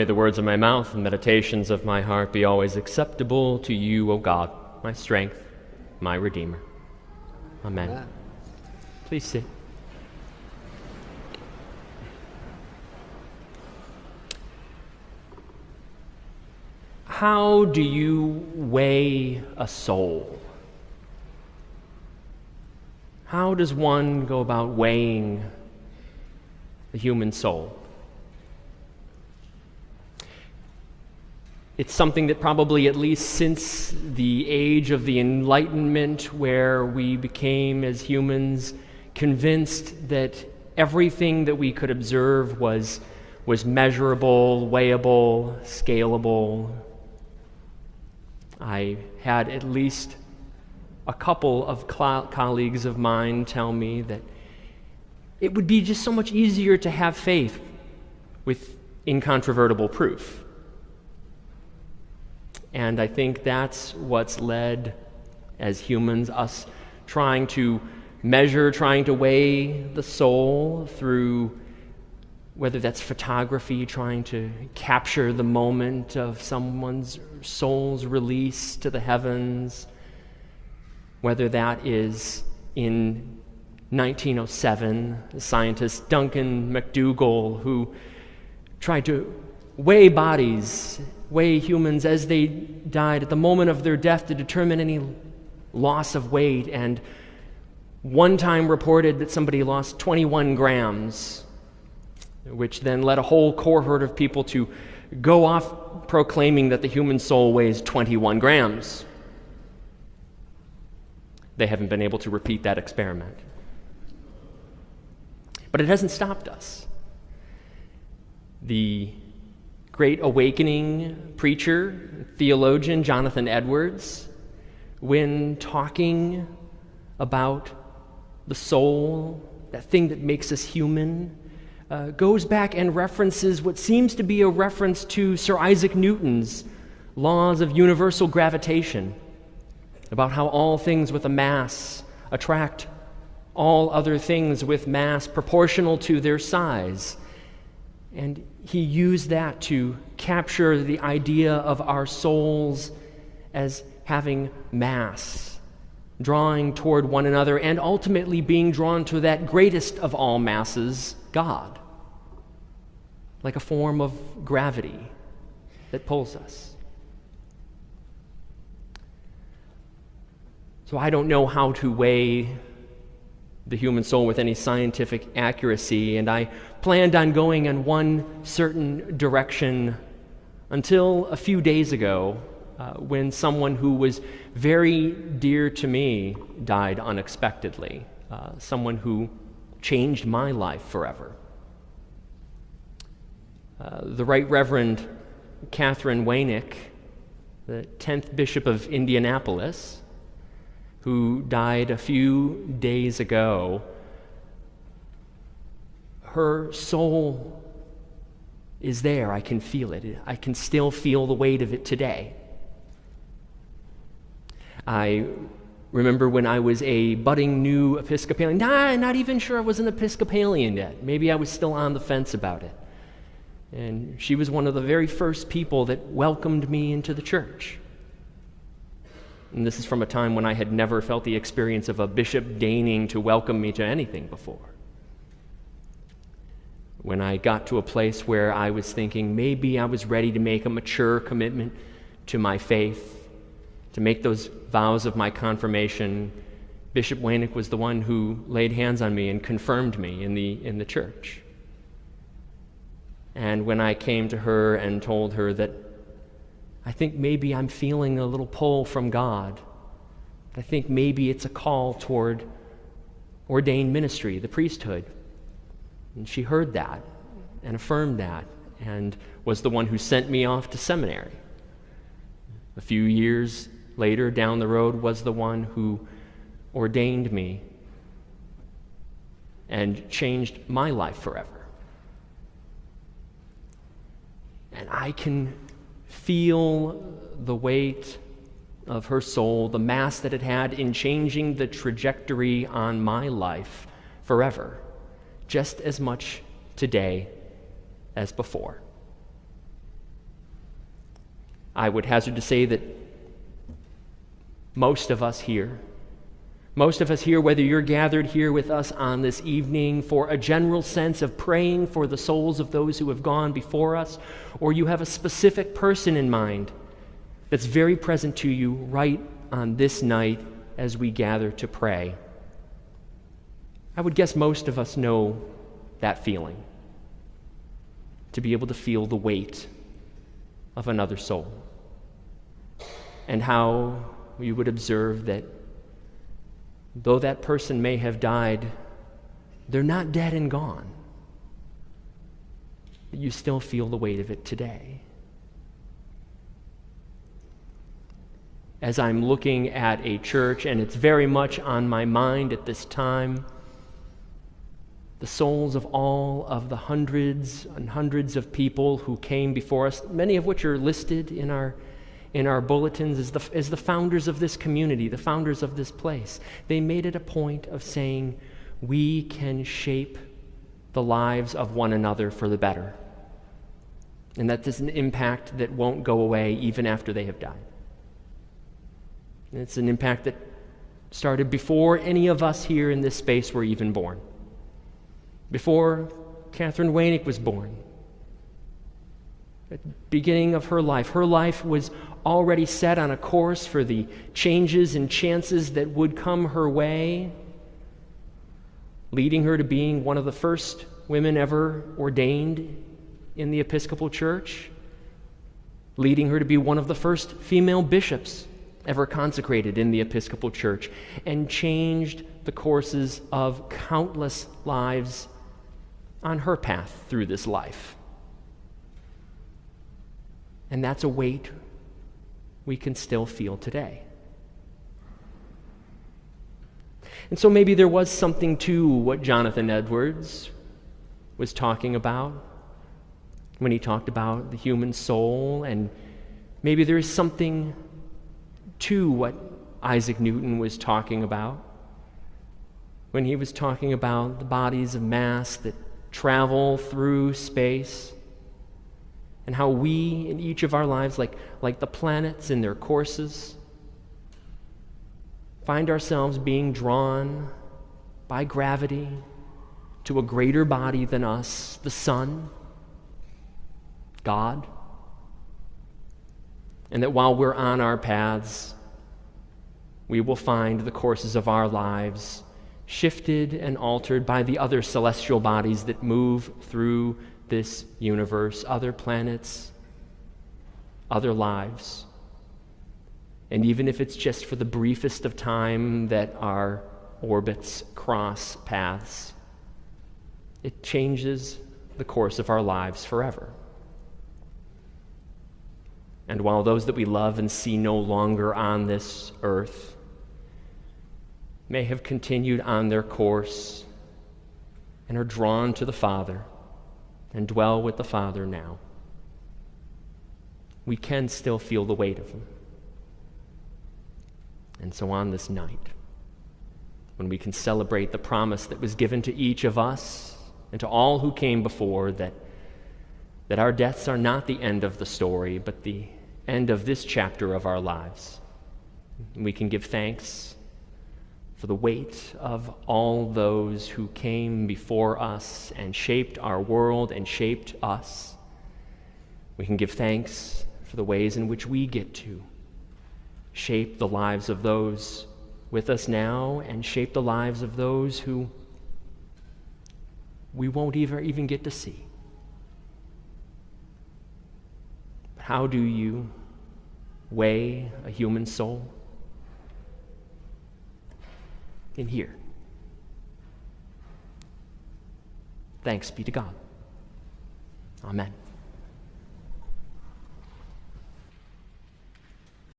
May the words of my mouth and meditations of my heart be always acceptable to you, O God, my strength, my Redeemer. Amen. Amen. Please sit. How do you weigh a soul? How does one go about weighing the human soul? It's something that probably, at least since the age of the Enlightenment, where we became, as humans, convinced that everything that we could observe was measurable, weighable, scalable. I had at least a couple of colleagues of mine tell me that it would be just so much easier to have faith with incontrovertible proof. And I think that's what's led, as humans, us trying to measure, trying to weigh the soul through, whether that's photography, trying to capture the moment of someone's soul's release to the heavens, whether that is in 1907, the scientist Duncan McDougall, who tried to weigh bodies, weigh humans as they died at the moment of their death to determine any loss of weight, and one time reported that somebody lost 21 grams, which then led a whole cohort of people to go off proclaiming that the human soul weighs 21 grams. They haven't been able to repeat that experiment. But it hasn't stopped us. The great awakening preacher, theologian Jonathan Edwards, when talking about the soul, that thing that makes us human, goes back and references what seems to be a reference to Sir Isaac Newton's laws of universal gravitation, about how all things with a mass attract all other things with mass proportional to their size. And he used that to capture the idea of our souls as having mass, drawing toward one another, and ultimately being drawn to that greatest of all masses, God, like a form of gravity that pulls us. So I don't know how to weigh the human soul with any scientific accuracy, and I planned on going in one certain direction until a few days ago, when someone who was very dear to me died unexpectedly, someone who changed my life forever. The Right Reverend Catherine Wainick, the 10th Bishop of Indianapolis, who died a few days ago, her soul is there. I can feel it. I can still feel the weight of it today. I remember when I was a budding new Episcopalian, not even sure I was an Episcopalian yet. Maybe I was still on the fence about it. And she was one of the very first people that welcomed me into the church. And this is from a time when I had never felt the experience of a bishop deigning to welcome me to anything before. When I got to a place where I was thinking maybe I was ready to make a mature commitment to my faith, to make those vows of my confirmation, Bishop Wainick was the one who laid hands on me and confirmed me in the church. And when I came to her and told her that I think maybe I'm feeling a little pull from God, I think maybe it's a call toward ordained ministry, the priesthood. And she heard that and affirmed that and was the one who sent me off to seminary. A few years later, down the road, was the one who ordained me and changed my life forever. And I can feel the weight of her soul, the mass that it had in changing the trajectory on my life forever, just as much today as before. I would hazard to say that most of us here, whether you're gathered here with us on this evening for a general sense of praying for the souls of those who have gone before us, or you have a specific person in mind that's very present to you right on this night as we gather to pray, I would guess most of us know that feeling, to be able to feel the weight of another soul, and how you would observe that though that person may have died, they're not dead and gone, but you still feel the weight of it today. As I'm looking at a church, and it's very much on my mind at this time, the souls of all of the hundreds and hundreds of people who came before us, many of which are listed in our bulletins as the founders of this community, the founders of this place. They made it a point of saying, we can shape the lives of one another for the better. And that is an impact that won't go away even after they have died. And it's an impact that started before any of us here in this space were even born. Before Catherine Wainick was born. At the beginning of her life was already set on a course for the changes and chances that would come her way, leading her to being one of the first women ever ordained in the Episcopal Church, leading her to be one of the first female bishops ever consecrated in the Episcopal Church, and changed the courses of countless lives on her path through this life. And that's a weight we can still feel today. And so maybe there was something to what Jonathan Edwards was talking about when he talked about the human soul, and maybe there is something to what Isaac Newton was talking about when he was talking about the bodies of mass that travel through space, and how we in each of our lives, like the planets in their courses, find ourselves being drawn by gravity to a greater body than us, the sun, God. And that while we're on our paths, we will find the courses of our lives shifted and altered by the other celestial bodies that move through this universe, other planets, other lives. And even if it's just for the briefest of time that our orbits cross paths, it changes the course of our lives forever. And while those that we love and see no longer on this earth may have continued on their course and are drawn to the Father and dwell with the Father now, we can still feel the weight of them. And so on this night, when we can celebrate the promise that was given to each of us and to all who came before, that our deaths are not the end of the story, but the end of this chapter of our lives, and we can give thanks for the weight of all those who came before us and shaped our world and shaped us. We can give thanks for the ways in which we get to shape the lives of those with us now and shape the lives of those who we won't even get to see. How do you weigh a human soul? In here. Thanks be to God. Amen.